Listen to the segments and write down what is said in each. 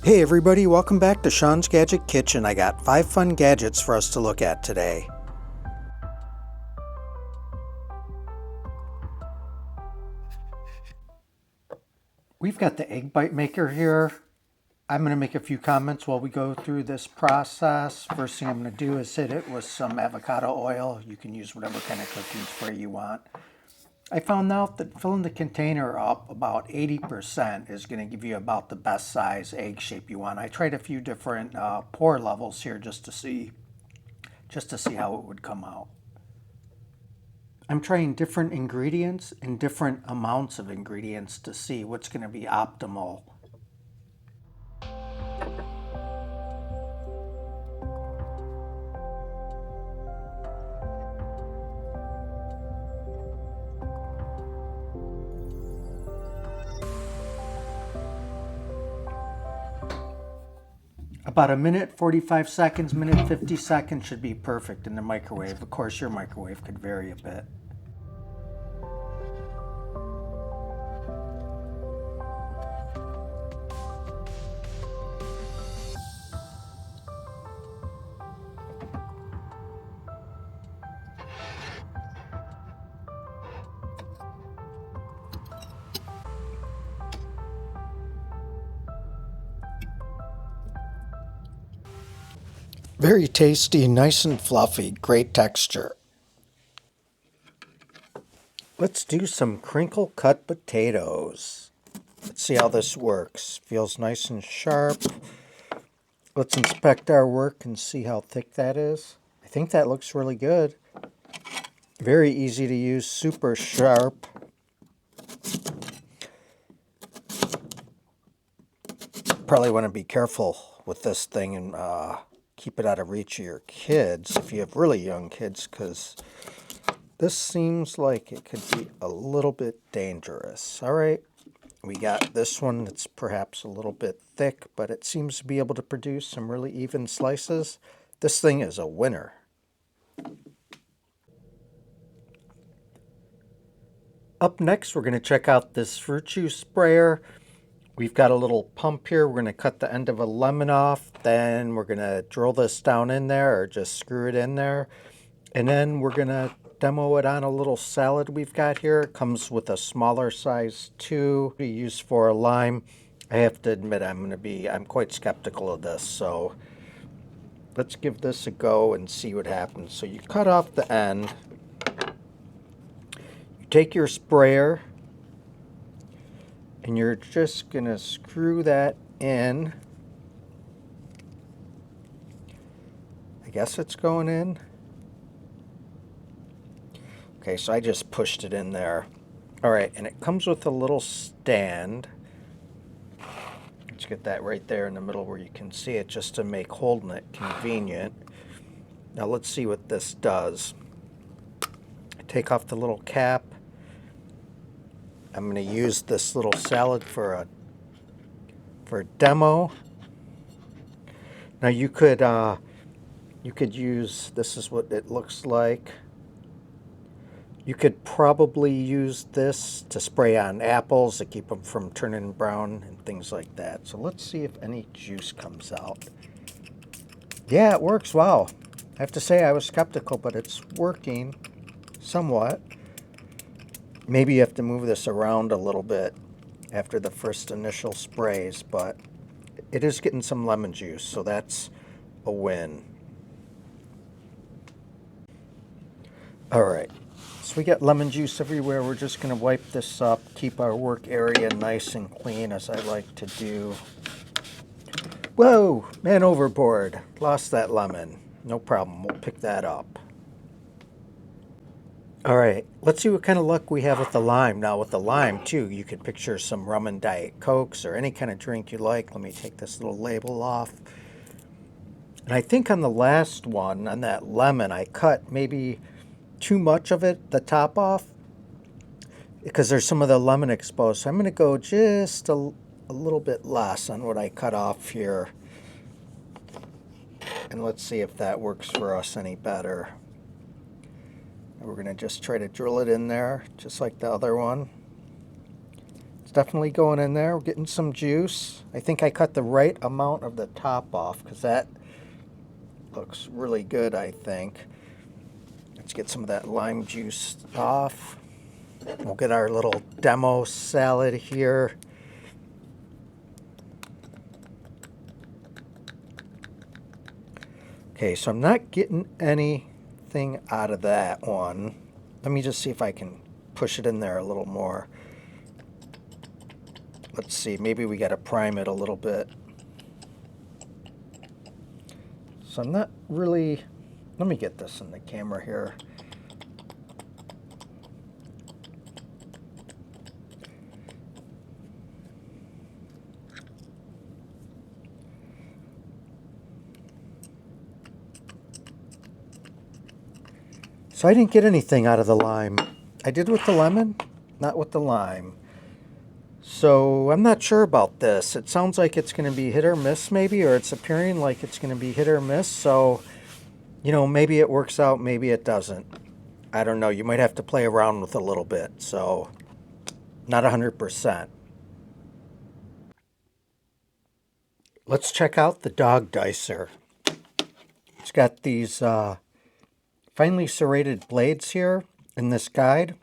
Hey everybody, welcome back to Sean's Gadget Kitchen. I got 5 fun gadgets for us to look at today. We've got the egg bite maker here. I'm going to make a few comments while we go through this process. First thing I'm going to do is hit it with some avocado oil. You can use whatever kind of cooking spray you want. I found out that filling the container up about 80% is going to give you about the best size egg shape you want. I tried a few different pour levels here just to see how it would come out. I'm trying different ingredients and different amounts of ingredients to see what's going to be optimal. About a minute, 45 seconds, minute 50 seconds should be perfect in the microwave. Of course, your microwave could vary a bit. Very tasty, nice and fluffy, great texture. Let's do some crinkle cut potatoes. Let's see how this works. Feels nice and sharp. Let's inspect our work and see how thick that is. I think that looks really good. Very easy to use, super sharp. Probably want to be careful with this thing and keep it out of reach of your kids if you have really young kids, because this seems like it could be a little bit dangerous. All right, we got this one that's perhaps a little bit thick, but it seems to be able to produce some really even slices. This thing is a winner. Up next, we're going to check out this fruit juice sprayer. We've got a little pump here. We're going to cut the end of a lemon off. Then we're going to drill this down in there or just screw it in there. And then we're going to demo it on a little salad we've got here. It comes with a smaller size too to use for a lime. I have to admit I'm quite skeptical of this. So let's give this a go and see what happens. So you cut off the end. You take your sprayer. And you're just going to screw that in. I guess it's going in. Okay, so I just pushed it in there. All right, and it comes with a little stand. Let's get that right there in the middle where you can see it, just to make holding it convenient. Now let's see what this does. Take off the little cap. I'm going to use this little salad for a demo. Now you could use, this is what it looks like. You could probably use this to spray on apples to keep them from turning brown and things like that. So let's see if any juice comes out. Yeah, it works. Wow. I have to say I was skeptical, but it's working somewhat. Maybe you have to move this around a little bit after the first initial sprays, but it is getting some lemon juice, so that's a win. All right, so we got lemon juice everywhere. We're just going to wipe this up, keep our work area nice and clean, as I like to do. Whoa, man overboard. Lost that lemon. No problem, we'll pick that up. All right, let's see what kind of luck we have with the lime. Now with the lime too, you could picture some rum and Diet Cokes or any kind of drink you like. Let me take this little label off. And I think on the last one, on that lemon, I cut maybe too much of it, the top off, because there's some of the lemon exposed. So I'm going to go just a little bit less on what I cut off here. And let's see if that works for us any better. We're going to just try to drill it in there, just like the other one. definitely going in there. We're getting some juice. I think I cut the right amount of the top off because that looks really good, I think. Let's get some of that lime juice off. We'll get our little demo salad here. Okay, so I'm not getting anything out of that one. Let me just see if I can push it in there a little more. Let's see, maybe we got to prime it a little bit. So I'm not really, let me get this in the camera here. So I didn't get anything out of the lime. I did with the lemon, not with the lime. So I'm not sure about this. It sounds like it's going to be hit or miss maybe, or it's appearing like it's going to be hit or miss. So, you know, maybe it works out, maybe it doesn't. I don't know. You might have to play around with it a little bit. So not 100%. Let's check out the dog dicer. It's got these finely serrated blades here in this guide.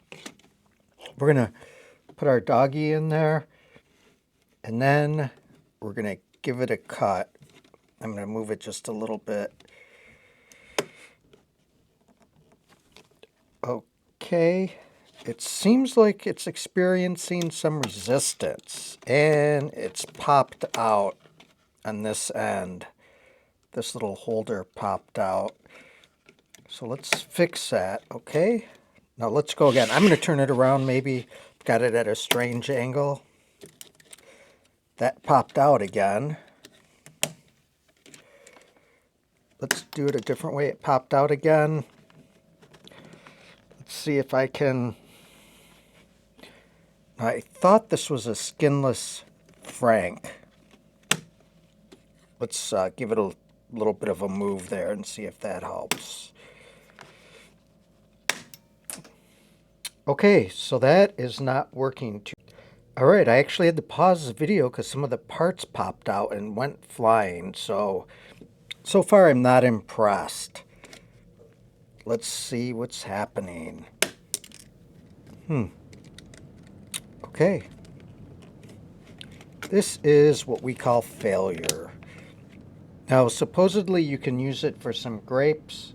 We're going to put our doggy in there, and then we're going to give it a cut. I'm going to move it just a little bit. Okay, it seems like it's experiencing some resistance, and it's popped out on this end. This little holder popped out. So let's fix that, okay? Now let's go again. I'm going to turn it around maybe. Got it at a strange angle. That popped out again. Let's do it a different way. It popped out again. Let's see if I can... I thought this was a skinless Frank. Let's give it a little bit of a move there and see if that helps. Okay, so that is not working too. All right, I actually had to pause the video because some of the parts popped out and went flying. So far I'm not impressed. Let's see what's happening. Okay. This is what we call failure. Now, supposedly you can use it for some grapes.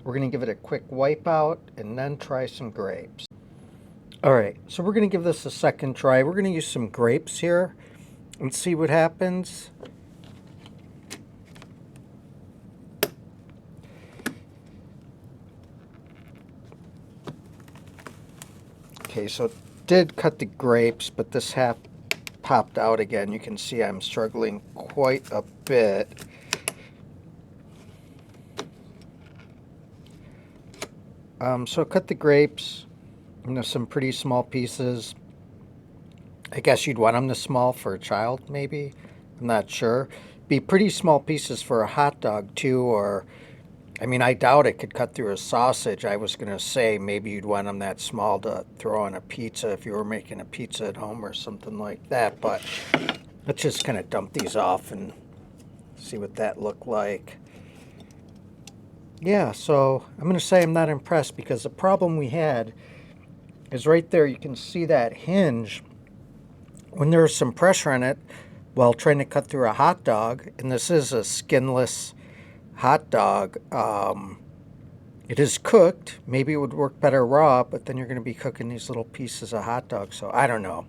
We're going to give it a quick wipe out and then try some grapes. All right, so we're going to give this a second try. We're going to use some grapes here and see what happens. Okay, so it did cut the grapes, but this half popped out again. You can see I'm struggling quite a bit. So cut the grapes into some pretty small pieces. I guess you'd want them this small for a child, maybe. I'm not sure. Be pretty small pieces for a hot dog, too, or... I mean, I doubt it could cut through a sausage. I was going to say maybe you'd want them that small to throw on a pizza if you were making a pizza at home or something like that. But let's just kind of dump these off and see what that looked like. Yeah, so I'm going to say I'm not impressed because the problem we had is right there. You can see that hinge. When there's some pressure on it while trying to cut through a hot dog, and this is a skinless hot dog, it is cooked. Maybe it would work better raw, but then you're going to be cooking these little pieces of hot dog. So I don't know.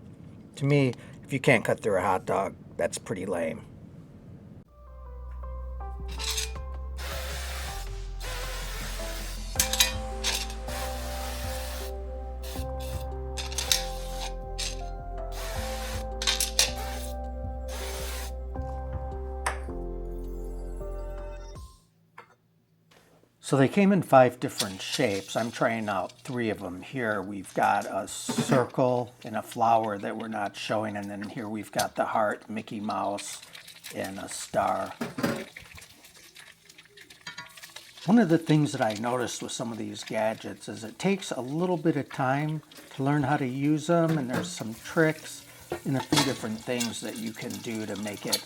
To me, if you can't cut through a hot dog, that's pretty lame. So they came in 5 different shapes. I'm trying out 3 of them here. We've got a circle and a flower that we're not showing, and then here we've got the heart, Mickey Mouse, and a star. One of the things that I noticed with some of these gadgets is it takes a little bit of time to learn how to use them, and there's some tricks. and a few different things that you can do to make it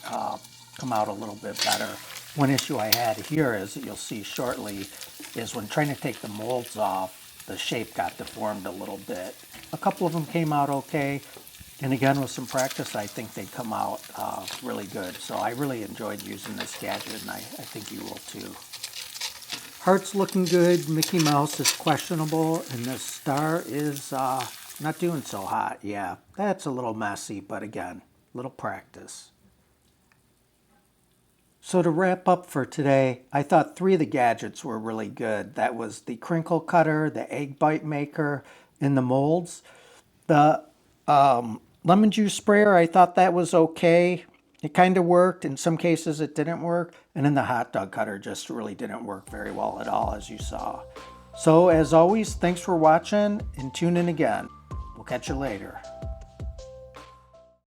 come out a little bit better. One issue I had here, is that you'll see shortly, is when trying to take the molds off, the shape got deformed a little bit. A couple of them came out okay, and again, with some practice, I think they come out really good. So I really enjoyed using this gadget, and I think you will too. Heart's looking good, Mickey Mouse is questionable, and the star is not doing so hot. Yeah, that's a little messy, but again, little practice. So to wrap up for today, I thought 3 of the gadgets were really good. That was the crinkle cutter, the egg bite maker, and the molds. The lemon juice sprayer, I thought that was okay. It kind of worked. In some cases it didn't work. And then the hot dog cutter just really didn't work very well at all, as you saw. So as always, thanks for watching and tune in again. We'll catch you later.